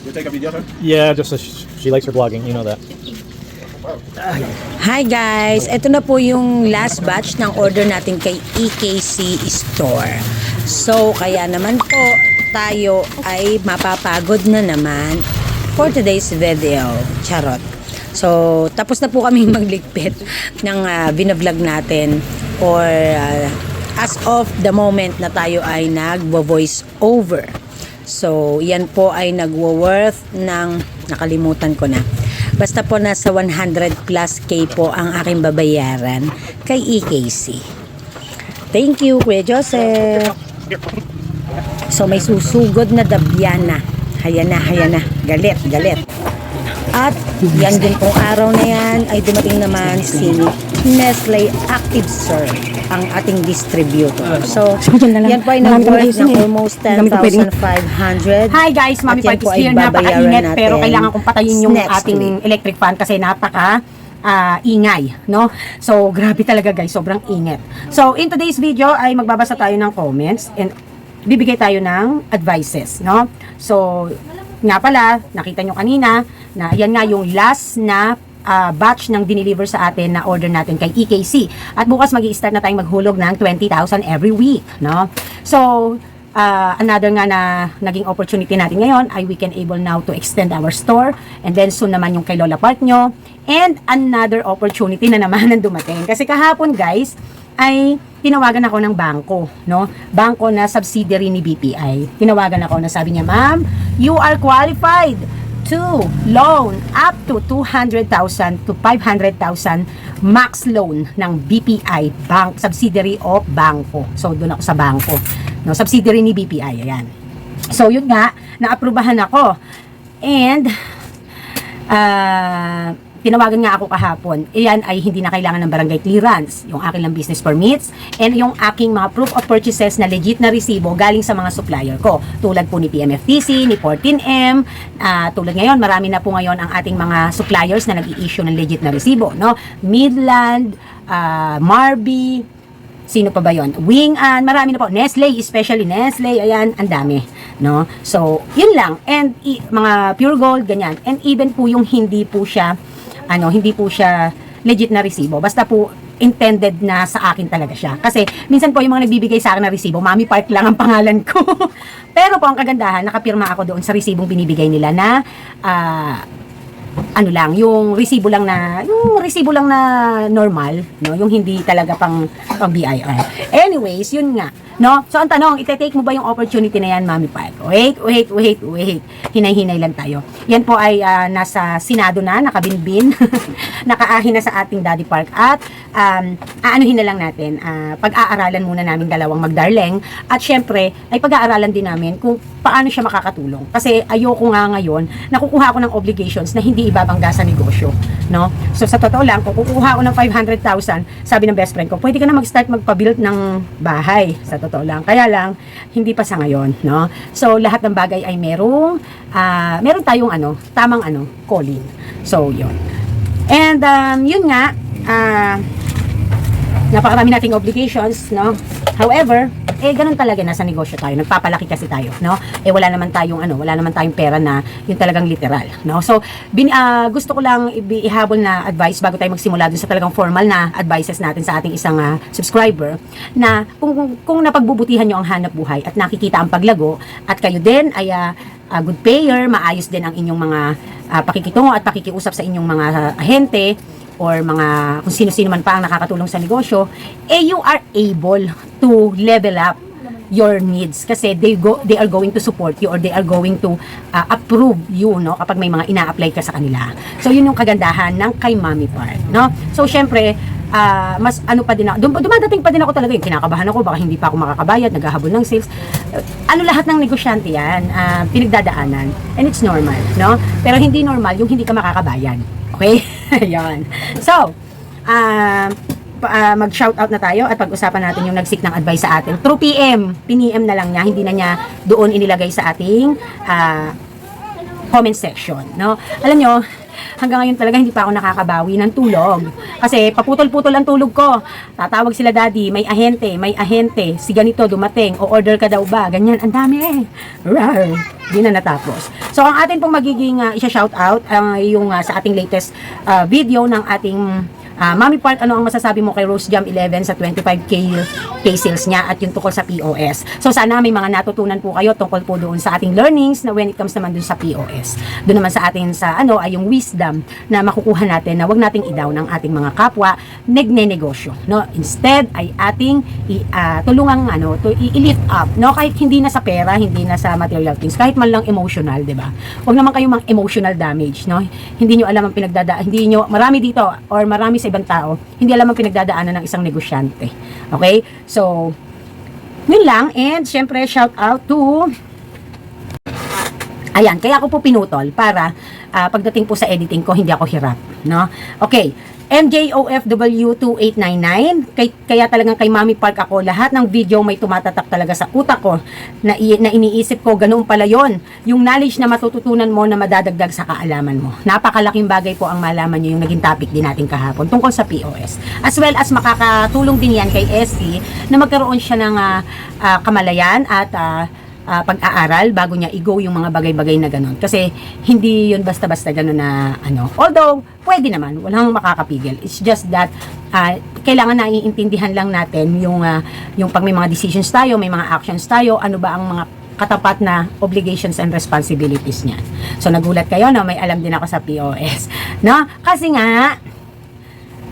You take a video, sir? Yeah, just she likes her vlogging, you know that. Hi guys, ito na po yung last batch ng order natin kay EKC Store. So, kaya naman po tayo ay mapapagod na naman for today's video. Charot. So, tapos na po kaming magligpit ng binablog natin or as of the moment na tayo ay nagvo-voice over. So, yan po ay nagwo-worth ng, nakalimutan ko na. Basta po nasa 100 plus K po ang aking babayaran kay EKC. Thank you, Kuya Joseph. So, may susugod na Dabiana. Hayan na. Galit. At yan din pong araw na yan ay dumating naman si Nestle Active Surf, ang ating distributor. So, yan po ay nag-worth na almost 10,500. Hi guys, Mami Park is here. Napaka-init pero kailangan kong patayin yung ating electric fan kasi napaka ingay, no? So, grabe talaga guys, sobrang init. So, in today's video ay magbabasa tayo ng comments and bibigay tayo ng advices, no? So, nga pala, nakita nyo kanina na yan nga yung last na batch ng dineliver sa atin na order natin kay EKC. At bukas magi-start na tayong maghulog ng 20,000 every week, no? So, another nga na naging opportunity natin ngayon ay we can able now to extend our store and then soon naman yung kay Lola Park nyo and another opportunity na naman ang dumating. Kasi kahapon guys, ay tinawagan ako ng bangko, no? Bangko na subsidiary ni BPI. Tinawagan ako na sabi niya, "Ma'am, you are qualified to loan up to 200,000 to 500,000 max loan ng BPI bank, subsidiary of bangko." So doon ako sa bangko, no? Subsidiary ni BPI, ayan. So yun nga, naaprubahan ako. And tinawagan nga ako kahapon. Iyan ay hindi na kailangan ng barangay clearance, yung aking lang business permits, and yung aking mga proof of purchases na legit na resibo galing sa mga supplier ko. Tulad po ni PMFTC, ni 14M, tulad ngayon, marami na po ngayon ang ating mga suppliers na nag-i-issue ng legit na resibo, no? Midland, Marby, sino pa ba yon? Wing-An, marami na po. Nestle, especially Nestle, ayan, ang dami, no? So, yun lang. And mga pure gold, ganyan. And even po yung hindi po siya legit na resibo. Basta po intended na sa akin talaga siya. Kasi minsan po yung mga nagbibigay sa akin na resibo, Mami Park lang ang pangalan ko. Pero po ang kagandahan, nakapirma ako doon sa resibong binibigay nila na yung resibo lang na normal, no? Yung hindi talaga pang BIR. Anyways, yun nga, no? So ang tanong, ite-take mo ba yung opportunity na yan, Mami Park? Wait. Hinay-hinay lang tayo. Yan po ay nasa Senado na, nakabinbin, nakaahin na sa ating Daddy Park at aanuhin na lang natin, pag-aaralan muna namin dalawang magdarleng at syempre ay pag-aaralan din namin kung paano siya makakatulong. Kasi ayoko nga ngayon, nakukuha ako ng obligations na hindi ibabangga sa negosyo, no? So sa totoo lang, kung kukuha ako ng 500,000, sabi ng best friend ko, pwede ka na mag-start magpa-build ng bahay, sa totoo lang. Kaya lang, hindi pa sa ngayon, no? So lahat ng bagay ay meron tayong tamang calling. So yun. And yun nga, napakarami nating obligations, no? However, ganun talaga, nasa negosyo tayo, nagpapalaki kasi tayo, no? Wala naman tayong pera na yung talagang literal, no? So, gusto ko lang ihabol na advice bago tayo magsimula dun sa talagang formal na advices natin sa ating isang subscriber, na kung napagbubutihan nyo ang hanap buhay at nakikita ang paglago at kayo din ay good payer, maayos din ang inyong mga pakikitungo at pakikiusap sa inyong mga ahente or mga kung sino-sino man pa ang nakakatulong sa negosyo, you are able to level up your needs kasi they are going to support you or they are going to approve you, no, kapag may mga ina-apply ka sa kanila. So yun yung kagandahan ng kay Mami Park, no? So syempre mas pa din ako, dumadating pa din ako talaga, yung kinakabahan ako, baka hindi pa ako makakabayad, naghahabol ng sales, lahat ng negosyante yan, pinagdadaanan, and it's normal, no? Pero hindi normal yung hindi ka makakabayad, okay? Ayan. So mag-shoutout na tayo at pag-usapan natin yung nag-seek ng advice sa atin through PM na lang niya, hindi na niya doon inilagay sa ating comment section, no? Alam nyo, hanggang ngayon talaga hindi pa ako nakakabawi ng tulog. Kasi paputol-putol ang tulog ko. Tatawag sila daddy, may ahente, si ganito dumating, o order ka daw ba? Ganyan, ang dami eh. Rar, di na natapos. So, ang atin pong magiging isa-shout out, yung sa ating latest video ng ating Mami Park, ano ang masasabi mo kay Rose Jam 11 sa 25k sales niya at yung tungkol sa POS. So sana may mga natutunan po kayo tungkol po doon sa ating learnings na when it comes naman doon sa POS. Doon naman sa atin sa ay yung wisdom na makukuha natin na wag nating idaw ng ating mga kapwa nagnenegosyo, no? Instead ay ating tulungang i-lift up, no? Kahit hindi na sa pera, hindi na sa material things, kahit man lang emotional, 'di ba? Wag naman kayong emotional damage, no? Hindi niyo alam ang marami dito or marami sa ibang tao, hindi alam ang pinagdadaanan ng isang negosyante. Okay? So, yun lang. And, syempre, shout out to ayan, kaya ako po pinutol para pagdating po sa editing ko, hindi ako hirap. No? Okay. MJOFW2899, kaya talagang kay Mami Park ako, lahat ng video may tumatatak talaga sa utak ko na iniisip ko, ganoon pala yon, yung knowledge na matututunan mo na madadagdag sa kaalaman mo. Napakalaking bagay po ang malaman nyo, yung naging topic din natin kahapon tungkol sa POS. As well as makakatulong din yan kay SC na magkaroon siya ng kamalayan at pag-aaral bago niya i-go yung mga bagay-bagay na gano'n. Kasi hindi yun basta-basta gano'n na although pwede naman, walang makakapigil. It's just that kailangan naiintindihan lang natin yung pag may mga decisions tayo, may mga actions tayo, ano ba ang mga katapat na obligations and responsibilities niyan. So nagulat kayo, no? May alam din ako sa POS. No? Kasi nga,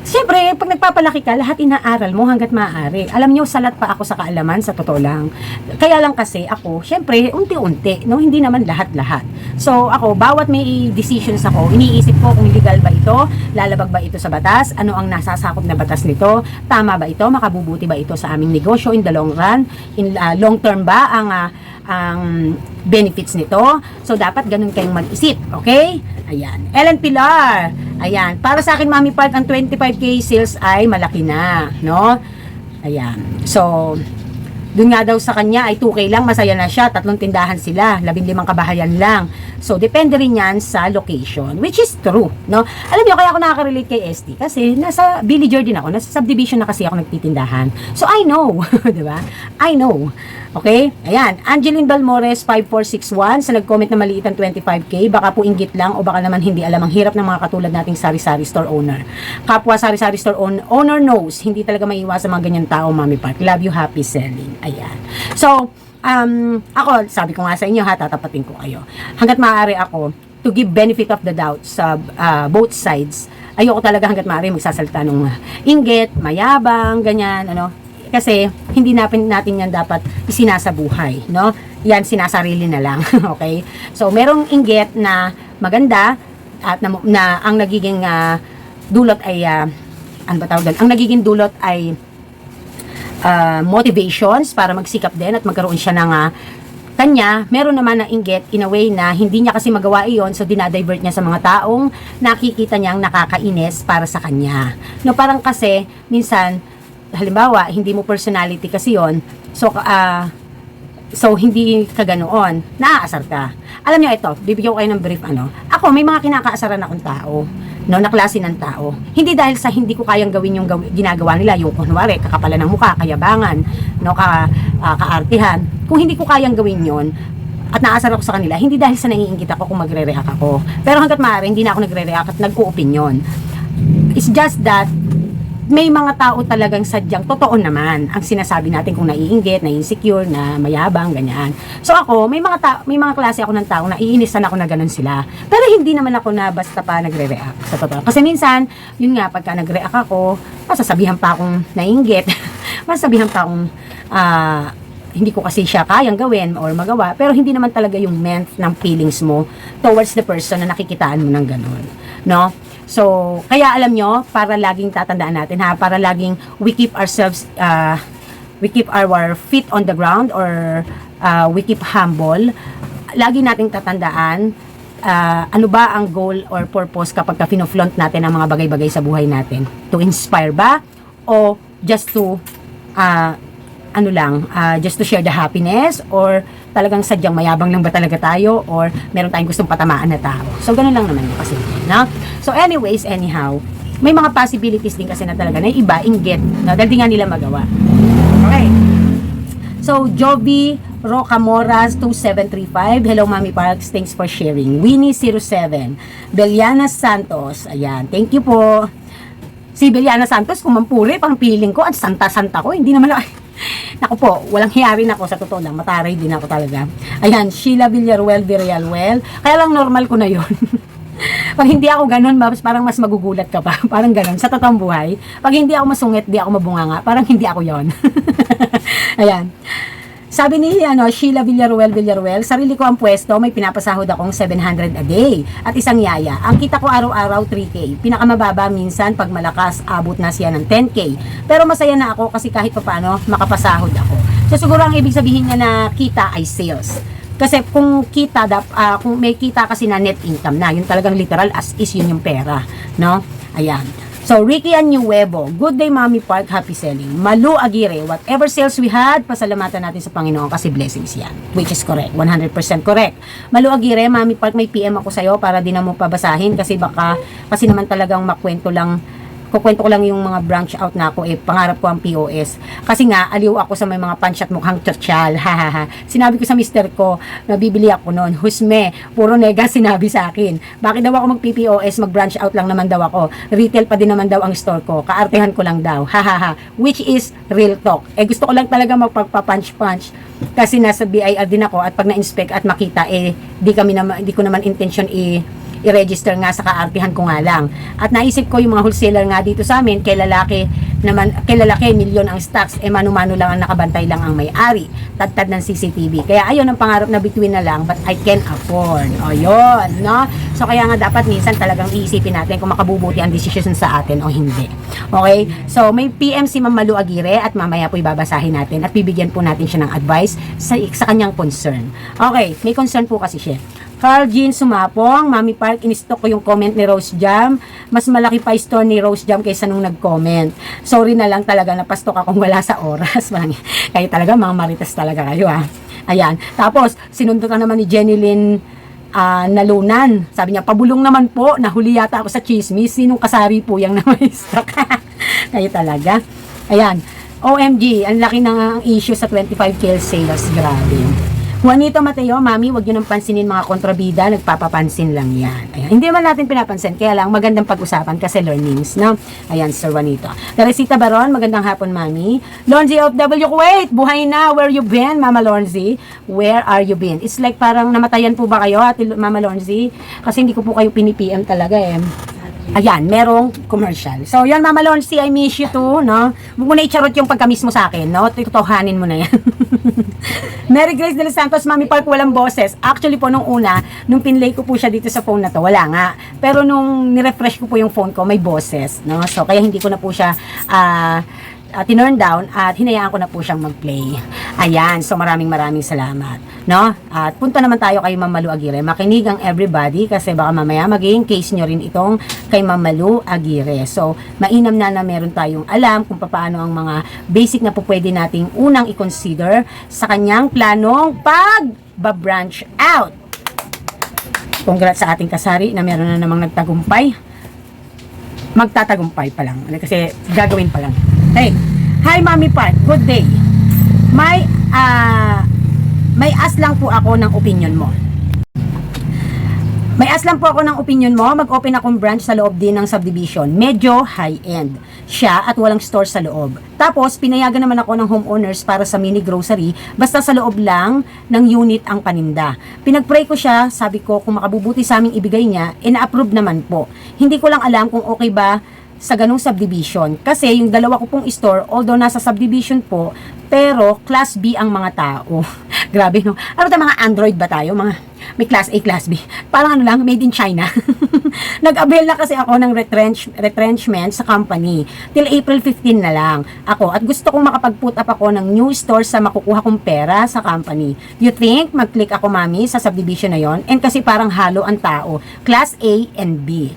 siyempre, pag nagpapalaki ka, lahat inaaral mo hanggat maaari. Alam niyo, salat pa ako sa kaalaman, sa totoo lang. Kaya lang kasi ako, siyempre, unti-unti, no? Hindi naman lahat-lahat. So, ako, bawat may decisions ako, iniisip ko kung legal ba ito, lalabag ba ito sa batas, ano ang nasasakop na batas nito, tama ba ito, makabubuti ba ito sa aming negosyo in the long run, in long term ba ang benefits nito. So, dapat ganun kayong mag-isip. Okay? Ayan. Ellen Pilar. Ayan. Para sa akin, Mami Park, ang 25k sales ay malaki na. No? Ayan. So, dun nga daw sa kanya ay 2k lang, masaya na siya. 3 tindahan sila. 15 kabahayan lang. So, depende rin yan sa location. Which is true. No? Alam niyo, kaya ako nakaka-relate kay ST. Kasi nasa villager din ako. Nasa subdivision na kasi ako nagtitindahan. So, I know. Diba? I know. Okay? Ayan. Angeline Balmores 5461 sa nag-comment na maliit ang 25k. Baka po inggit lang o baka naman hindi alam ang hirap ng mga katulad nating sari-sari store owner. Kapwa sari-sari store owner knows. Hindi talaga maiiwasan mga ganyan tao, Mami Park. Love you, happy selling. Ayan. So, ako, sabi ko nga sa inyo ha, tatapatin ko kayo. Hanggat maaari ako, to give benefit of the doubt sa both sides, ayoko talaga hanggat maaari magsasalita ng inggit, mayabang, ganyan, kasi hindi natin yan dapat isinasabuhay, no? Yan sinasarili na lang, okay? So merong inggit na maganda at na ang nagiging dulot ay ano ba tawag doon? Ang nagiging dulot ay motivations para magsikap din at magkaroon siya ng kanya, meron naman na inggit in a way na hindi niya kasi magawa iyon, so dinadivert niya sa mga taong nakikita niyang nakakainis para sa kanya. No, parang kasi minsan halimbawa, hindi mo personality kasi yon, so hindi ka ganoon, naaasar ka. Alam niyo ito, bibigyan ko kayo ng brief ako may mga kinakaasaran akong tao, no, na klase ng tao. Hindi dahil sa hindi ko kayang gawin yung ginagawa nila, yung kunwari, kakapalan ng mukha, kayabangan, no, kaartihan. Kung hindi ko kayang gawin yon at naasar ako sa kanila, hindi dahil sa naiinggit ako kung magre-react ako. Pero hanggat maaari, hindi na ako nagre-react at nag-o-opinion. It's just that may mga tao talagang sadyang totoo naman ang sinasabi natin kung naiinggit, na-insecure, na mayabang, ganyan. So ako, may mga klase ako ng tao na iinisan ako na ganun sila. Pero hindi naman ako na basta pa nagre-react sa totoo. Kasi minsan, yun nga, pagka nag-react ako, masasabihan pa akong naiinggit, masasabihan pa akong hindi ko kasi siya kayang gawin or magawa, pero hindi naman talaga yung meant ng feelings mo towards the person na nakikitaan mo ng ganun. No? So, kaya alam nyo, para laging tatandaan natin para laging we keep ourselves, we keep our feet on the ground or we keep humble, lagi nating tatandaan ano ba ang goal or purpose kapag pinoflaunt natin ang mga bagay-bagay sa buhay natin. To inspire ba? O just to, just to share the happiness or talagang sadyang mayabang lang ba talaga tayo or meron tayong gustong patamaan na tao. So, ganun lang naman yung kasi, no? So, anyways, anyhow, may mga possibilities din kasi na talaga na yung iba, inggit, no? Dahil di nga nila magawa. Okay. So, Joby Rocamoras 2735. Hello, Mami Parks. Thanks for sharing. Winnie07. Beliana Santos. Ayan. Thank you po. Si Beliana Santos, kumampuri, pang feeling ko, at santa-santa ko. Hindi naman ako. Naku po, walang hiyarin ako sa totoo lang. Mataray din ako talaga. Ayan, Sheila Villaruel, Villarreal. Kaya lang normal ko na yon. Pag hindi ako ganun, parang mas magugulat ka pa. Parang ganun, sa totoong buhay. Pag hindi ako masungit, di ako mabunganga. Parang hindi ako yon. Ayan. Sabi ni Sheila Villaruel, sarili ko ang pwesto, may pinapasahod akong 700 a day at isang yaya. Ang kita ko araw-araw 3K. Pinakamababa minsan pag malakas abot na siya ng 10K. Pero masaya na ako kasi kahit papaano makapasahod ako. So siguro ang ibig sabihin niya na kita ay sales. Kasi kung kita, kung may kita kasi na net income na, yun talagang literal as is yun yung pera, no? Ayan. So, Ricky Anuevo, good day, Mami Park, happy selling. Malu Aguirre, whatever sales we had, pasalamatan natin sa Panginoon kasi blessings yan. Which is correct, 100% correct. Malu Aguirre, Mami Park, may PM ako sa'yo para di na mo pabasahin kasi kasi naman talagang kukwento ko lang yung mga branch out na ako, pangarap ko ang POS. Kasi nga, aliw ako sa may mga punch at mukhang tsotsal, hahaha. Sinabi ko sa mister ko, nabibili ako noon, husme, puro nega sinabi sa akin. Bakit daw ako mag-PPOS, mag-branch out lang naman daw ako. Retail pa din naman daw ang store ko, kaartehan ko lang daw, hahaha. Which is real talk. Gusto ko lang talaga magpagpa-punch-punch kasi nasa BIR din ako at pag na-inspect at makita, di ko naman intention i-register nga sa kaartihan ko nga lang. At naisip ko yung mga wholesaler nga dito sa amin, kay lalaki, milyon ang stocks, mano-mano lang ang nakabantay lang ang may-ari. Tad-tad ng CCTV. Kaya ayun ang pangarap na between na lang, but I can afford. O yun, no? So kaya nga dapat minsan talagang iisipin natin kung makabubuti ang decision sa atin o hindi. Okay? So may PM si Ma'am Malu Aguirre at mamaya po ibabasahin natin at bibigyan po natin siya ng advice sa kanyang concern. Okay, may concern po kasi siya. Carl Jean Sumapong, Mami Park, in-stock ko yung comment ni Rose Jam. Mas malaki pa store ni Rose Jam kaysa nung nag-comment. Sorry na lang talaga, napastok akong wala sa oras. Kayo talaga, mga maritas talaga kayo ha. Ayan. Tapos, sinundo ka naman ni Jenny Lynn Nalunan. Sabi niya, pabulong naman po, nahuli yata ako sa chismis. Sinong kasari po yung na may stock? Kayo talaga. Ayan. OMG, ang laki ng issue sa 25K sales. Grabe. Juanito Mateo, Mami, wag yun ang pansinin mga kontrabida, nagpapapansin lang yan. Ayan. Hindi naman natin pinapansin, kaya lang magandang pag-usapan kasi learnings, no? Ayan, Sir Juanito. Teresita Baron, magandang hapon, Mami. Lonzy of W Kuwait, buhay na, where you been, Mama Lonzy? Where are you been? It's like parang namatayan po ba kayo, Ate Mama Lonzy? Kasi hindi ko po kayo pinipm talaga Ayan, merong commercial. So, yan, Mama Lonzy, I miss you too, no? Huwag mo na i-charot yung pagka-miss mo sa akin, no? Tutuhanin mo na yan. Mary Grace de los Santos, Mami Park, walang boses. Actually po, nung una, nung pinlay ko po siya dito sa phone na to, wala nga. Pero nung nirefresh ko po yung phone ko, may boses, no? So, kaya hindi ko na po siya tinurn down at hinayaan ko na po siyang mag-play. Ayan, so maraming salamat, no? At punta naman tayo kay Ma'am Malu Aguirre. Makinig ang everybody kasi baka mamaya magiging case nyo rin itong kay Ma'am Malu Aguirre. So, mainam na meron tayong alam kung paano ang mga basic na po pwede nating unang i-consider sa kanyang planong pag-branch out. Congrats sa ating kasari na meron na namang nagtagumpay. Magtatagumpay pa lang. Kasi gagawin pa lang. Hey, hi Mami Park, good day. May ask lang po ako ng opinion mo. May ask lang po ako ng opinion mo. Mag-open akong branch sa loob din ng subdivision. Medyo high-end siya at walang store sa loob. Tapos, pinayagan naman ako ng homeowners para sa mini grocery. Basta sa loob lang ng unit ang paninda. Pinag-pray ko siya. Sabi ko, kung makabubuti sa aming ibigay niya, ina-approve naman po. Hindi ko lang alam kung okay ba sa ganung subdivision. Kasi yung dalawa ko pong store, although nasa subdivision po, pero class B ang mga tao. Grabe, no? Ano ba mga Android ba tayo? May class A, class B. Parang ano lang, made in China. Nag-avail na kasi ako ng retrenchment sa company. Till April 15 na lang ako. At gusto kong makapag-put up ako ng new store sa makukuha kong pera sa company. You think mag-click ako, Mami, sa subdivision na yon? And kasi parang halo ang tao. Class A and B.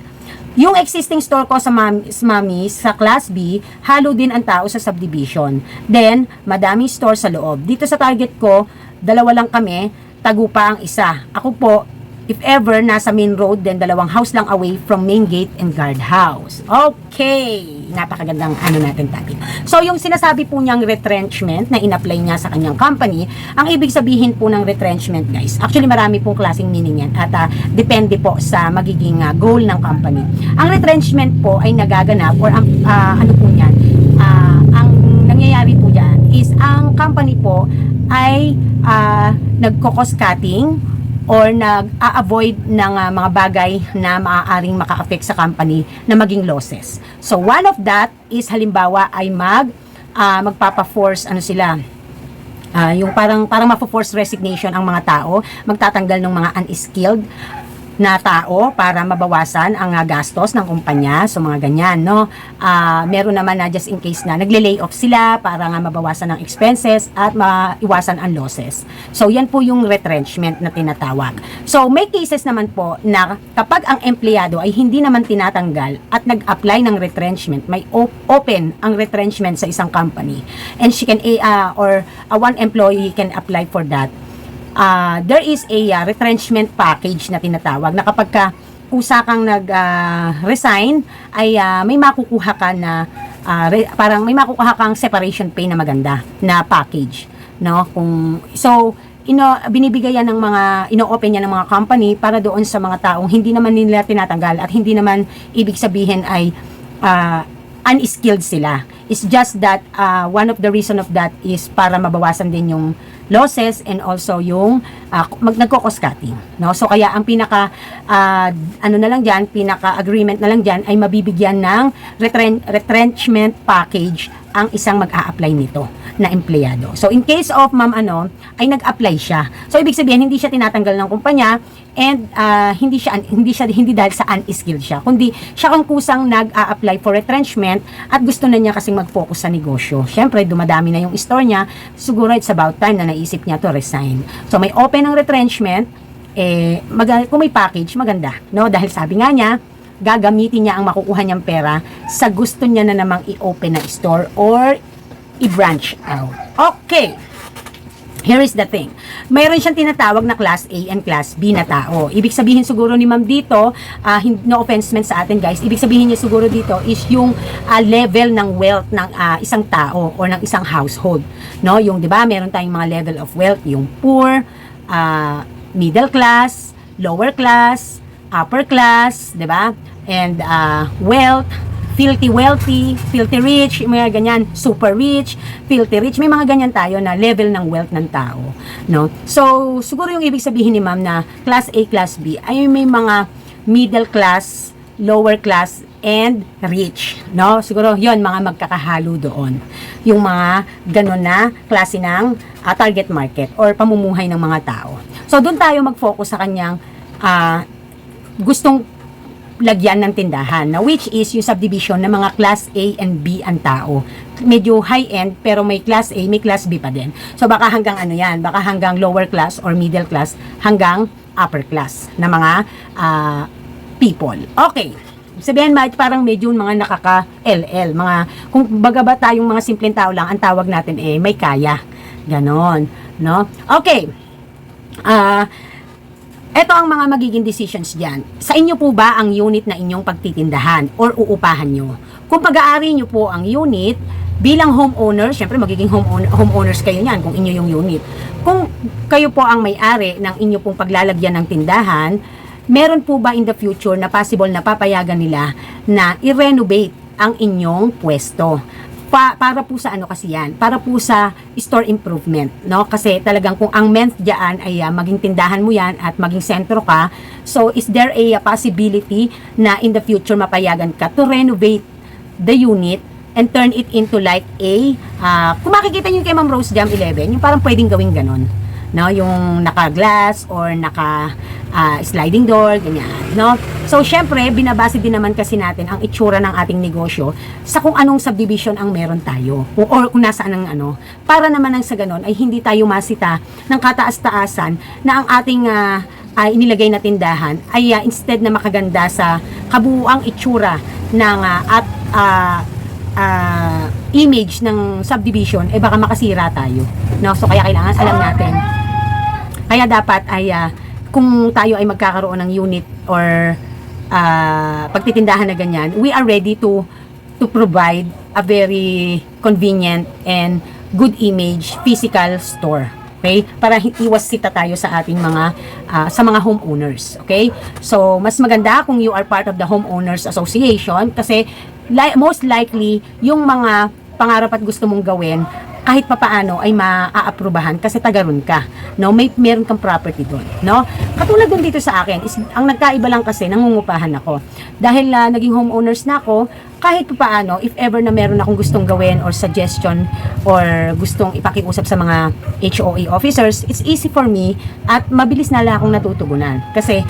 Yung existing store ko sa Mami sa Class B, halo din ang tao sa subdivision. Then, madaming store sa loob. Dito sa target ko, dalawa lang kami, Tagupa ang isa. Ako po, if ever, nasa main road, then dalawang house lang away from main gate and guardhouse. Okay! Napakagandang ano natin topic. So, yung sinasabi po niyang retrenchment na in-apply niya sa kanyang company, ang ibig sabihin po ng retrenchment, guys, actually marami pong klaseng meaning yan at depende po sa magiging goal ng company. Ang retrenchment po ay nagaganap or ano po yan, ang nangyayari po dyan is ang company po ay nagko-cost cutting or nag-a-avoid ng mga bagay na maaaring maka-affect sa company na maging losses. So, one of that is halimbawa ay magpapa-force, ano sila, yung parang mapo-force resignation ang mga tao, magtatanggal ng mga unskilled na tao para mabawasan ang gastos ng kumpanya. So, mga ganyan, no? Meron naman na just in case na nagle-lay off sila para nga mabawasan ang expenses at maiwasan ang losses. So, yan po yung retrenchment na tinatawag. So, may cases naman po na kapag ang empleyado ay hindi naman tinatanggal at nag-apply ng retrenchment, may open ang retrenchment sa isang company and she can, or one employee can apply for that. There is a retrenchment package na tinatawag na kapag kusa kang nag-resign ay may makukuha ka na parang may makukuha kang separation pay na maganda na package, no? Binibigay yan ng mga ino-open yan ng mga company para doon sa mga taong hindi naman nila tinatanggal at hindi naman ibig sabihin ay unskilled sila. It's just that one of the reason of that is para mabawasan din yung losses and also yung nagko-cost cutting, no? So kaya ang pinaka agreement na lang diyan ay mabibigyan ng retrenchment package ang isang mag-a-apply nito na empleyado. So in case of ay nag-apply siya. So ibig sabihin hindi siya tinatanggal ng kumpanya and hindi dahil sa unskilled siya, kundi siya kung kusang nag-a-apply for retrenchment at gusto na niya kasing mag-focus sa negosyo. Syempre dumadami na yung store niya, siguro it's about time na naisip niya to resign. So may open ng retrenchment, kung may package maganda, no? Dahil sabi nga niya gagamitin niya ang makukuha niyang pera sa gusto niya na namang i-open na store or i-branch out. Okay. Here is the thing. Mayroon siyang tinatawag na Class A and Class B na tao. Ibig sabihin siguro ni ma'am dito, no offense meant sa atin guys, ibig sabihin niya siguro dito is yung level ng wealth ng isang tao or ng isang household. No? Yung 'di ba, meron tayong mga level of wealth, yung poor, middle class, lower class, upper class, 'di ba? And wealth, filthy wealthy, filthy rich, mga ganyan, super rich, filthy rich, may mga ganyan tayo na level ng wealth ng tao, no? So, siguro yung ibig sabihin ni ma'am na class A, class B ay may mga middle class, lower class, and rich, no? Siguro yon mga magkakahalo doon. Yung mga ganun na klase ng target market or pamumuhay ng mga tao. So, doon tayo mag-focus sa kanyang gustong lagyan ng tindahan, na which is yung subdivision ng mga class A and B ang tao. Medyo high-end pero may class A, may class B pa din. So baka hanggang yan, baka hanggang lower class or middle class hanggang upper class na mga people. Okay. Sabihin parang medyo mga nakaka-LL, mga kung baga ba tayong mga simpleng tao lang, ang tawag natin may kaya. Ganon, no? Okay. Ito ang mga magiging decisions dyan. Sa inyo po ba ang unit na inyong pagtitindahan or uupahan nyo? Kung pag-aari nyo po ang unit, bilang homeowner, syempre magiging homeowners kayo niyan kung inyo yung unit. Kung kayo po ang may-ari ng inyo pong paglalagyan ng tindahan, meron po ba in the future na possible na papayagan nila na i-renovate ang inyong pwesto? Para po sa kasi yan, para po sa store improvement, no? Kasi talagang kung ang meant diyan ay maging tindahan mo yan at maging sentro ka, so is there a possibility na in the future mapayagan ka to renovate the unit and turn it into like kung makikita niyo kay Ma'am Rose Jam 11, yung parang pwedeng gawing ganon, no? Yung naka-glass or sliding door, ganyan, no? So, syempre, binabase din naman kasi natin ang itsura ng ating negosyo sa kung anong subdivision ang meron tayo or kung nasaan ang para naman sa ganon ay hindi tayo masita ng kataas-taasan na ang ating inilagay na tindahan ay instead na makaganda sa kabuuang itsura ng image ng subdivision, baka makasira tayo, no? So, kaya kailangan alam natin Kaya dapat ay kung tayo ay magkakaroon ng unit or pagtitindahan na ganyan, we are ready to provide a very convenient and good image physical store. Okay? Para iwas sita tayo sa ating sa mga homeowners. Okay? So, mas maganda kung you are part of the homeowners association kasi most likely yung mga pangarap at gusto mong gawin kahit papaano ay maaaprubahan kasi tagaroon ka, no? Meron kang property doon, no? Katulad doon dito sa akin, ang nagkaiba lang kasi nangungupahan ako. Dahil naging homeowners na ako, kahit papaano, if ever na meron akong gustong gawin or suggestion or gustong ipakiusap sa mga HOA officers, it's easy for me at mabilis na lang akong natutugunan. Kasi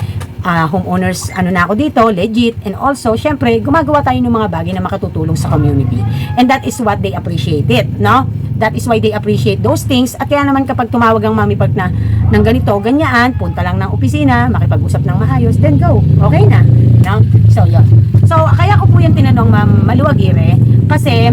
homeowners, na ako dito, legit, and also, syempre, gumagawa tayo ng mga bagay na makatutulong sa community. And that is what they appreciate it, no? That is why they appreciate those things. At kaya naman kapag tumawag ang Mami Park na ng ganito, ganyan, punta lang ng opisina, makipag-usap ng maayos, then go. Okay na. No? So, yun. So, kaya ko po yung tinanong Ma'am Maluagire kasi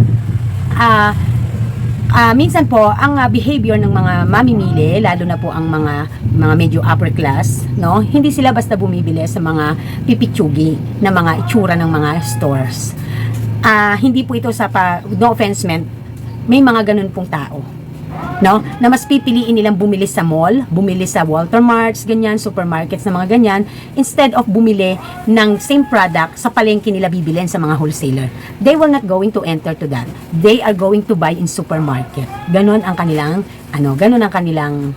minsan po, ang behavior ng mga mamimili, lalo na po ang mga medyo upper class, no? Hindi sila basta bumibili sa mga pipitsugi na mga itsura ng mga stores. Hindi po ito no offense meant, may mga ganun pong tao, no? Na mas pipiliin nilang bumili sa mall, bumili sa Walter Marts, ganyan, supermarkets na mga ganyan, instead of bumili ng same product sa palengke nila bibilin sa mga wholesaler. They will not going to enter to that. They are going to buy in supermarket. Ganon ang kanilang, ganon ang kanilang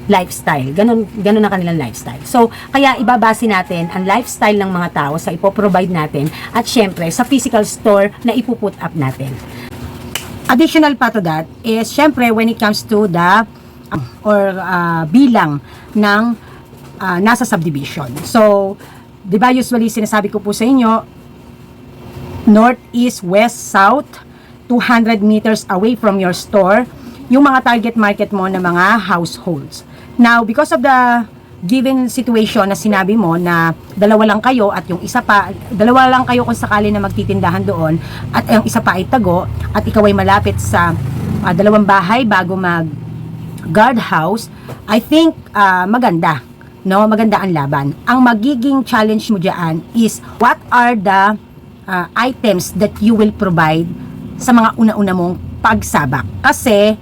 lifestyle. Ganon ang kanilang lifestyle. So, kaya ibabase natin ang lifestyle ng mga tao sa ipoprovide natin at syempre sa physical store na ipuput up natin. Additional pa to that is, syempre, when it comes to the bilang ng nasa subdivision. So, di ba usually sinasabi ko po sa inyo, north, east, west, south, 200 meters away from your store, yung mga target market mo na mga households. Now, because of the given situation na sinabi mo na dalawa lang kayo at yung isa pa, dalawa lang kayo kung sakali na magtitindahan doon at yung isa pa ay tago at ikaw ay malapit sa dalawang bahay bago mag guard house, I think maganda, no? Maganda ang laban. Ang magiging challenge mo diyan is what are the items that you will provide sa mga una-una mong pagsabak. Kasi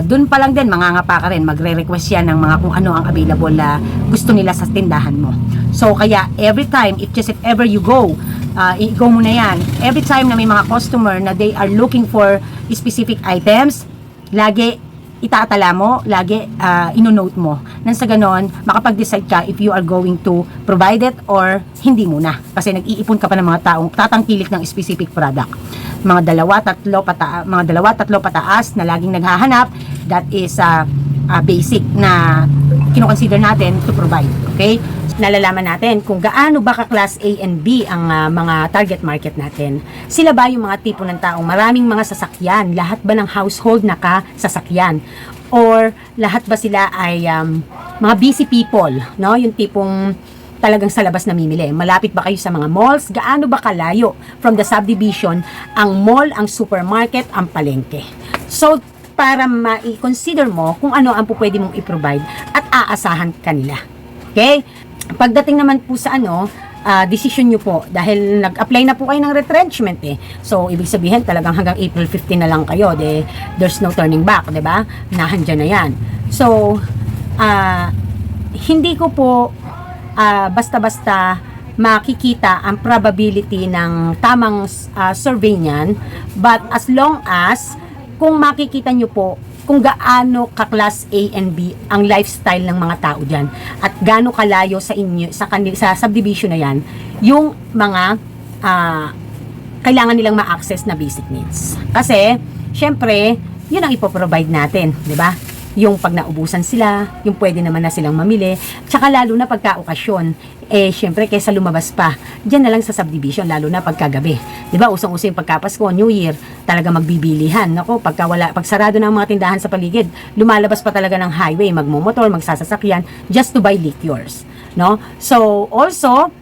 doon pa lang din mangangapa ka rin, magre-request yan ng mga kung ano ang available na gusto nila sa tindahan mo. So kaya every time, if ever you go mo na yan, every time na may mga customer na they are looking for specific items, lagi itatala mo, lagi ino-note mo. Nang sa ganon, makapag-decide ka if you are going to provide it or hindi muna. Kasi nag-iipon ka pa ng mga taong tatangkilik ng specific product. Mga dalawa, tatlo pataas na laging naghahanap, that is basic na kino-consider natin to provide. Okay? Nalalaman natin kung gaano ba ka-class A and B ang mga target market natin. Sila ba yung mga tipo ng taong maraming mga sasakyan? Lahat ba ng household naka-sasakyan? Or lahat ba sila ay mga busy people? No? Yung tipong talagang sa labas namimili. Malapit ba kayo sa mga malls? Gaano ba kalayo from the subdivision ang mall, ang supermarket, ang palengke? So, para ma-consider mo kung ano ang pwede mong i-provide at aasahan kanila. Okay? Pagdating naman po sa decision nyo po, dahil nag-apply na po kayo ng retrenchment So, ibig sabihin talagang hanggang April 15 na lang kayo, there's no turning back, diba? Nahandyan na yan. So, hindi ko po basta-basta makikita ang probability ng tamang survey niyan, but as long as kung makikita nyo po kung gaano ka-class A and B ang lifestyle ng mga tao dyan at gaano kalayo sa inyo, sa subdivision na yan, yung mga kailangan nilang ma-access na basic needs. Kasi, syempre, yun ang ipoprovide natin, di ba? Yung pag naubusan sila, yung pwede naman na silang mamili, tsaka lalo na pagka-okasyon, syempre, kaysa lumabas pa, dyan na lang sa subdivision, lalo na pagkagabi. Diba, usong-uso yung pagkapasko, New Year, talaga magbibilihan. Nako, pag sarado na ang mga tindahan sa paligid, lumalabas pa talaga ng highway, magmumotor, magsasasakyan, just to buy liquors. No? So, also,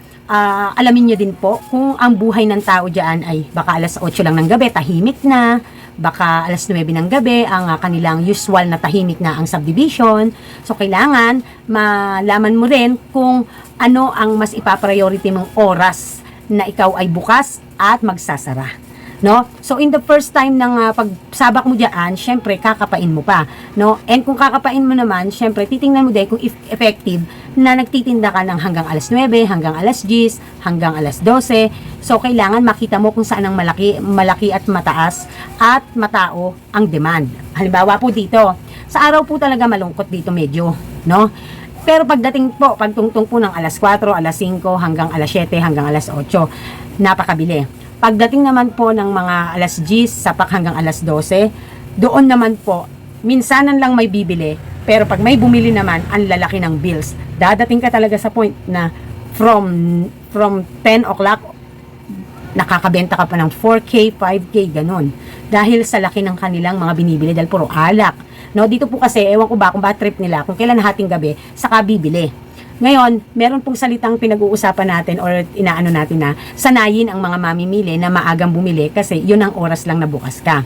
alamin nyo din po, kung ang buhay ng tao dyan ay baka alas 8 lang ng gabi, tahimik na, baka alas 9 ng gabi ang kanilang usual na tahimik na ang subdivision. So kailangan malaman mo rin kung ano ang mas ipapriority mong oras na ikaw ay bukas at magsasara. No? So in the first time ng pagsabak mo diyan, syempre kakapain mo pa, no? And kung kakapain mo naman, syempre titingnan mo din kung if effective na nagtitinda ka ng hanggang alas 9, hanggang alas 10, hanggang alas 12. So kailangan makita mo kung saan ang malaki at mataas at matao ang demand. Halimbawa po dito, sa araw po talaga malungkot dito medyo, no? Pero pagdating po, pagtungtong po ng alas 4, alas 5, hanggang alas 7, hanggang alas 8, napakabili. Pagdating naman po ng mga alas 10, sapak hanggang alas 12, doon naman po, minsanan lang may bibili, pero pag may bumili naman, ang lalaki ng bills. Dadating ka talaga sa point na from 10 o'clock, nakakabenta ka pa ng 4K, 5K, ganun. Dahil sa laki ng kanilang mga binibili, dahil puro alak. No, dito po kasi, ewan ko ba kung ba trip nila, kung kailan hating gabi, saka bibili. Ngayon, meron pong salitang pinag-uusapan natin or inaano natin na sanayin ang mga mamimili na maagang bumili kasi yun ang oras lang na bukas ka.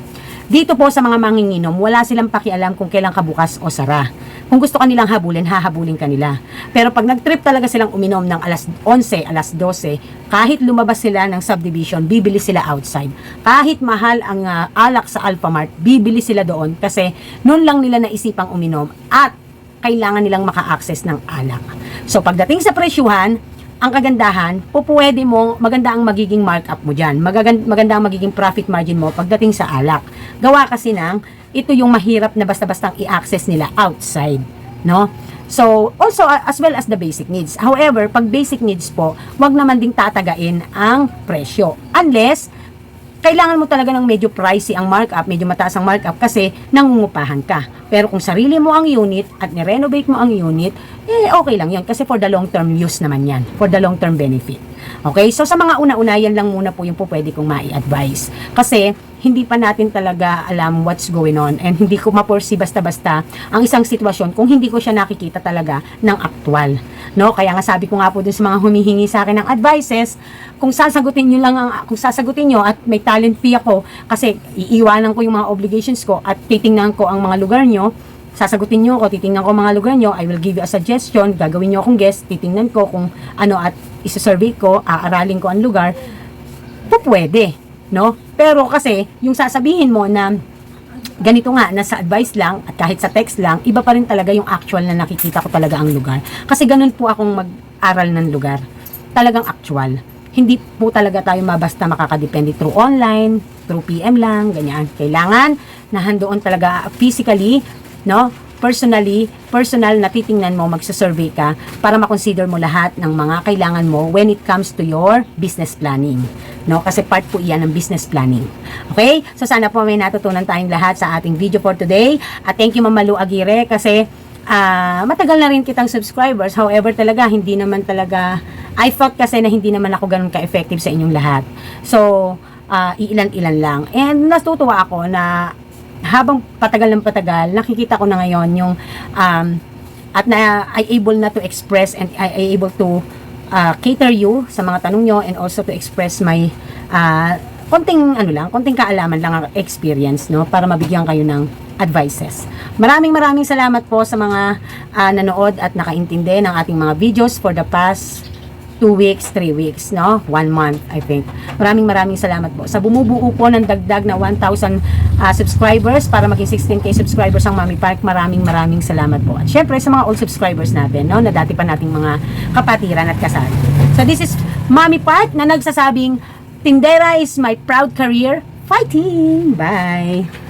Dito po sa mga manginginom, wala silang pakialam kung kailan ka bukas o sara. Kung gusto kanilang habulin, hahabulin kanila. Pero pag nag-trip talaga silang uminom ng alas 11, alas 12, kahit lumabas sila ng subdivision, bibili sila outside. Kahit mahal ang alak sa Alphamart, bibili sila doon kasi noon lang nila naisipang uminom at kailangan nilang maka-access ng alak. So, pagdating sa presyuhan, ang kagandahan, pwede mo, maganda ang magiging markup mo dyan. Maganda ang magiging profit margin mo pagdating sa alak. Gawa kasi ito yung mahirap na basta-bastang i-access nila outside. No? So, also, as well as the basic needs. However, pag basic needs po, wag naman ding tatagain ang presyo. Unless, kailangan mo talaga ng medyo pricey ang markup, medyo mataas ang markup kasi nangungupahan ka. Pero kung sarili mo ang unit at ni-renovate mo ang unit, okay lang yun kasi for the long-term use naman yan, for the long-term benefit. Okay? So, sa mga una-una, yan lang muna po yung po pwede kong mai-advise. Kasi, hindi pa natin talaga alam what's going on and hindi ko ma-foresee basta-basta ang isang sitwasyon kung hindi ko siya nakikita talaga ng aktual. No? Kaya nga sabi ko nga po dun sa mga humihingi sa akin ng advices, kung sasagutin nyo at may talent fee ako kasi iiwanan ko yung mga obligations ko at titingnan ko ang mga lugar nyo, sasagutin nyo ako, titingnan ko ang mga lugar nyo, I will give you a suggestion, gagawin nyo akong guest, titingnan ko kung ano at isa-survey ko, aaralin ko ang lugar, pwede. No? Pero kasi, yung sasabihin mo na ganito nga, nasa advice lang at kahit sa text lang, iba pa rin talaga yung actual na nakikita ko talaga ang lugar. Kasi ganun po akong mag-aral ng lugar. Talagang actual. Hindi po talaga tayo mabasta makakadepende through online, through PM lang, ganyan. Kailangan na handoon talaga physically, no? Personal na titingnan mo, magsasurvey ka para makonsider mo lahat ng mga kailangan mo when it comes to your business planning. No? Kasi part po iyan ng business planning. Okay? So sana po may natutunan tayong lahat sa ating video for today. At thank you Ma'am Malu Aguirre kasi matagal na rin kitang subscribers. However, talaga, hindi naman talaga, I thought kasi na hindi naman ako ganun ka-effective sa inyong lahat. So, iilan-ilan lang. And natutuwa ako na habang patagal ng patagal, nakikita ko na ngayon yung at na I able na to express and I able to cater you sa mga tanong nyo and also to express my konting kaalaman lang ang experience, no, para mabigyan kayo ng advices. Maraming salamat po sa mga nanood at nakaintindi ng ating mga videos for the past 2 weeks, 3 weeks, no? 1 month, I think. Maraming salamat po. Sa bumubuo po ng dagdag na 1,000 subscribers para maging 16K subscribers ang Mami Park, maraming salamat po. At syempre sa mga old subscribers natin, no? Na dati pa nating mga kapatiran at kasal. So this is Mami Park na nagsasabing, Tindera is my proud career. Fighting! Bye!